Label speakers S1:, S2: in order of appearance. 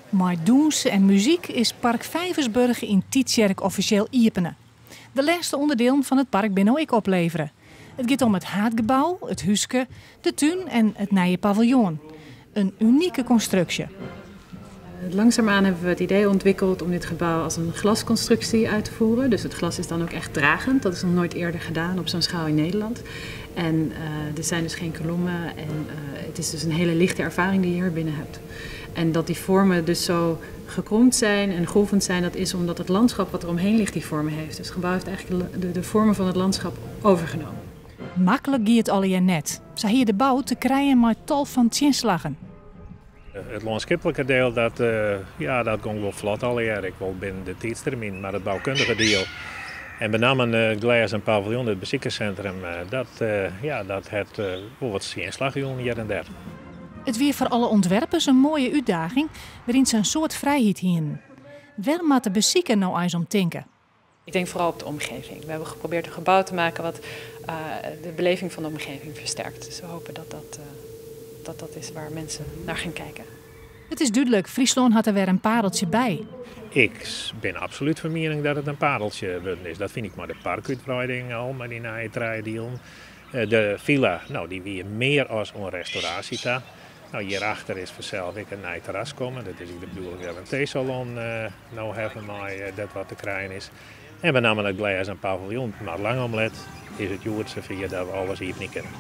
S1: Met doens en muziek is Park Vijversburg in Tietjerk officieel iepenen. De laatste onderdelen van het park binnen ik opleveren. Het gaat om het haardgebouw, het huske, de tuin en het nieuwe paviljoen. Een unieke constructie.
S2: Langzaamaan hebben we het idee ontwikkeld om dit gebouw als een glasconstructie uit te voeren. Dus het glas is dan ook echt dragend. Dat is nog nooit eerder gedaan op zo'n schaal in Nederland. En er zijn dus geen kolommen en het is dus een hele lichte ervaring die je hier binnen hebt. En dat die vormen dus zo gekromd zijn en golvend zijn, dat is omdat het landschap wat er omheen ligt die vormen heeft. Dus het gebouw heeft eigenlijk de vormen van het landschap overgenomen.
S1: Makkelijk gaat het alweer net. Ze hier de bouw te krijgen met tal van tjinslagen.
S3: Het landschappelijke deel, dat ging wel vlot alweer. Ik wil binnen de tijdstermijn, maar het bouwkundige deel. En met name het glas en paviljoen, het beziekerscentrum, dat heeft wel wat inslag hier en daar.
S1: Het weer voor alle ontwerpers een mooie uitdaging, waarin ze een soort vrijheid hien. Wel moet de bezieker nou eens om denken.
S2: Ik denk vooral op de omgeving. We hebben geprobeerd een gebouw te maken wat de beleving van de omgeving versterkt. Dus we hopen dat is waar mensen naar gaan kijken.
S1: Het is duidelijk, Friesland had er weer een pareltje bij.
S3: Ik ben absoluut van mening dat het een pareltje is. Dat vind ik maar de parkuitbreiding al, maar die nieuwe draaideal. De villa, die weer meer als een restauratie daar. Hierachter is vanzelf een nieuw terras komen. Dat is de bedoeling dat we een theesalon hebben, maar dat wat te krijgen is. En met name het glas en paviljoen. Maar lang omlet is het Joodse via dat we alles hier niet kennen.